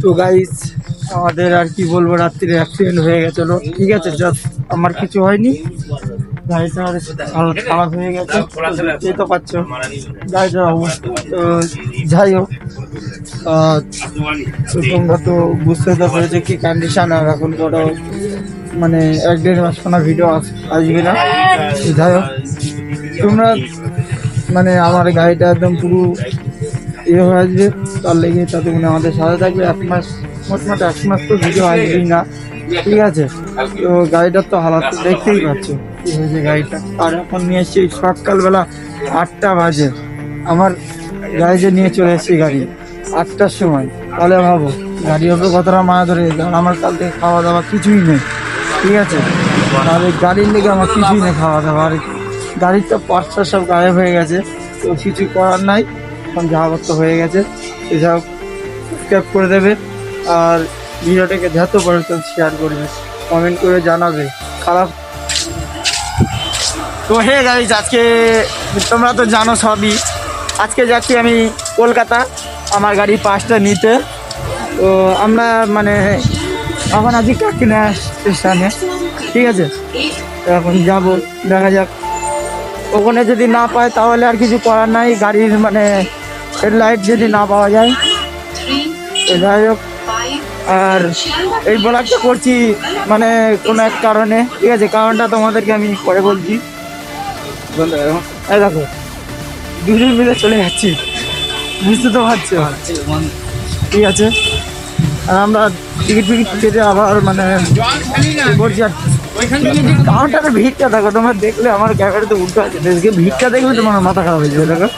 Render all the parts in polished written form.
তো গাইস আমাদের আর কি বলবো, রাত্রিরে অ্যাক্সিডেন্ট হয়ে গেছিল। ঠিক আছে, জাস্ট আমার কিছু হয়নি, গাড়িটার হালত খারাপ হয়ে গেছে, দেখতেই তো পাচ্ছ গাড়িটার অবস্থা। তো যাই হোক, তো তোমরা তো বুঝতে তো পেরেছো কি কন্ডিশন। আর এখন ধরো মানে 1-1.5 মাস কোনো ভিডিও আসবে না। যাই হোক, তোমরা মানে আমার গাড়িটা একদম পুরো ইয়ে হয়ে আসবে, তার লেগে তাতে মানে আমাদের সাথে থাকবে। 1 মাস, মোটামুটি 1 মাস তো ভিডিও আসবেই না। ঠিক আছে, তো গাড়িটার তো হালাত তো দেখতেই পাচ্ছ কি হয়েছে গাড়িটা। আর এখন নিয়ে এসছি সকালবেলা 8টা বাজে, আমার গাড়ি যে নিয়ে চলে এসেছি গাড়ি 8টার সময়। তাহলে ভাবো গাড়ি হবে কতটা মায়া ধরে, কারণ আমার কাল থেকে খাওয়া দাওয়া কিছুই নেই। ঠিক আছে, তাহলে গাড়ির লেগে আমার কিছুই নেই খাওয়া দাওয়া। আর গাড়ির তো পার্টসটা সব গায়েব হয়ে গেছে, তো কিছু করার নাই, এখন যা অবস্থা হয়ে গেছে। এসব সাবস্ক্রাইব করে দেবে আর ভিডিওটাকে যত পারে তো শেয়ার করবে, কমেন্ট করে জানাবে খারাপ। তো হে গাইজ, আজকে তোমরা তো জানো সবই, আজকে যাচ্ছি আমি কলকাতা আমার গাড়ি পাঁচটা নিতে। তো আমরা মানে এখন আছি কাকিনা স্টেশনে। ঠিক আছে, তো এখন যাবো, দেখা যাক। ওখানে যদি না পাই তাহলে আর কিছু করার নাই, গাড়ির মানে হেডলাইট যদি না পাওয়া যায়। তো যাই হোক, আর এই ব্লগটা করছি মানে কোনো এক কারণে। ঠিক আছে, কারণটা তোমাদেরকে আমি পরে বলছি। এই দেখো দুজন মিলে চলে যাচ্ছি, বুঝতে তো পারছো। ঠিক আছে, আর আমরা টিকিট ফিকিট কেটে আবার মানে করছি। আর কাউন্টারে ভিড়টা দেখো, তোমরা দেখলে আমার ক্যামেরাতে উঠতে আছে, ভিড়টা দেখলে তোমার মাথা খারাপ হয়ে যাবে। দেখো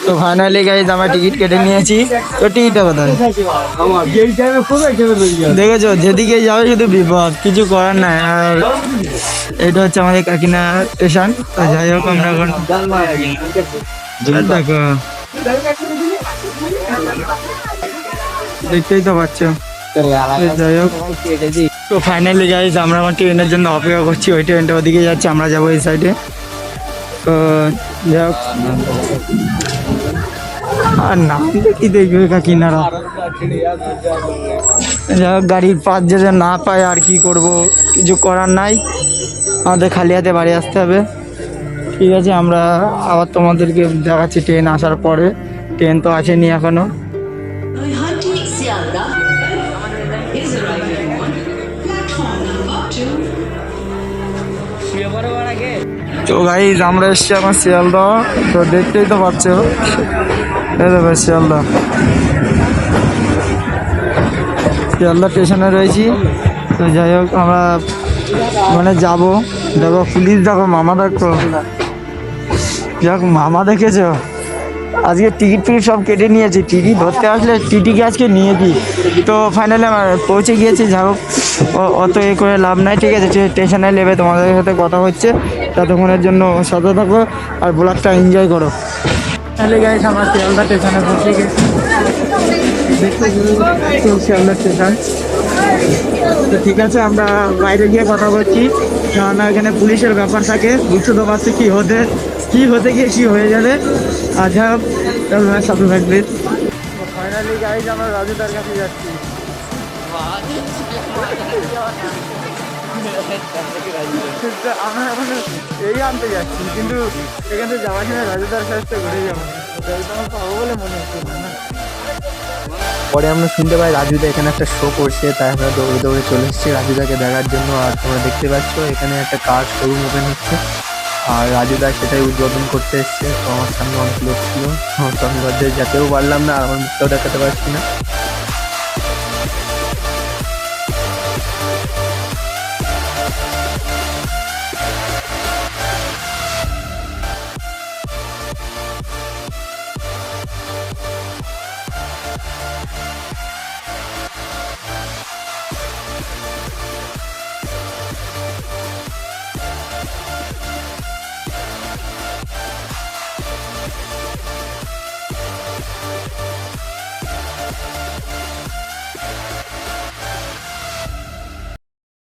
তো ফাইনালি গাইজ আমরা টিকিট কেটে নিয়েছি। তো টিকিটটা কোথায় দেখেছো, যেদিকে যাবে শুধু বিপদ, কিছু করার নাই। আর এটা হচ্ছে আমাদের কাকিনা স্টেশন। তো যাই হোক, আমরা এখন দেখো দেখতেই তো পাচ্ছ। যাই হোক, তো ফাইনালি গাইজ আমরা আমার ট্রেনের জন্য অপেক্ষা করছি, ওই ট্রেনটা ওদিকে যাচ্ছে, আমরা যাবো এই সাইডে। তো যাই হোক, আর নাম দেখি দেখবে কাকিনারা। যাই হোক, গাড়ির পাশ যদি না পায় আর কি করব, কিছু করার নাই, আমাদের খালি হাতে বাড়ি আসতে হবে। ঠিক আছে, আমরা আবার তোমাদেরকে দেখাচ্ছি ট্রেন আসার পরে। ট্রেন তো আসেনি এখনো। তো গাইজ আমরা এসছি এখন শিয়ালদা। তো দেখতেই তো পাচ্ছ, এই দেখো শিয়ালদা স্টেশনে রয়েছি। তো যাই হোক, আমরা মানে যাবো। দেখো পুলিশ, দেখো মামা, দেখো যাক মামা দেখেছো, আজকে টিকিট ফিকিট সব কেটে নিয়েছি। টিটি ধরতে আসলে টিটিকে আজকে নিয়েছি। তো ফাইনালি আমার পৌঁছে গিয়েছি। যা হোক, অত এ করে লাভ নাই। ঠিক আছে, স্টেশনে নেবে, তোমাদের সাথে কথা হচ্ছে, ততক্ষণের জন্য সাথে থাকো আর ব্লগটা এনজয় করো। তাহলে গাইস আমরা শিয়ালদা স্টেশনে পৌঁছে গেছি, শিয়ালদা স্টেশন। তো ঠিক আছে, আমরা বাইরে গিয়ে কথা বলছি, কেননা এখানে পুলিশের ব্যাপার থাকে, বুঝতে তো পারছি কি হতে গিয়ে কি হয়ে যাবে। আর যা হোক, সাথে থাকবে। ফাইনালি গাইজ আমরা রাজুদার কাছে যাচ্ছি। আমরা এখন এই আনতে যাচ্ছি, কিন্তু এখান থেকে যাওয়ার সময় রাজুদার কাছে ঘুরে যাবো, পাবো বলে মনে হচ্ছে না। পরে আমরা শুনতে পাই রাজুদা এখানে একটা শো করছে, তাই আমরা দৌড়ে দৌড়ে চলে এসেছি রাজুদাকে দেখার জন্য। আর তোমরা দেখতে পাচ্ছ এখানে একটা কার শোরুম ওপেন হচ্ছে, আর রাজুদা সেটাই উদ্বোধন করতে এসছে। তো আমার সামনে অনেক লোক ছিল, তো আমি যেতেও পারলাম না, আর আমার মুখটাও দেখাতে পারছি না।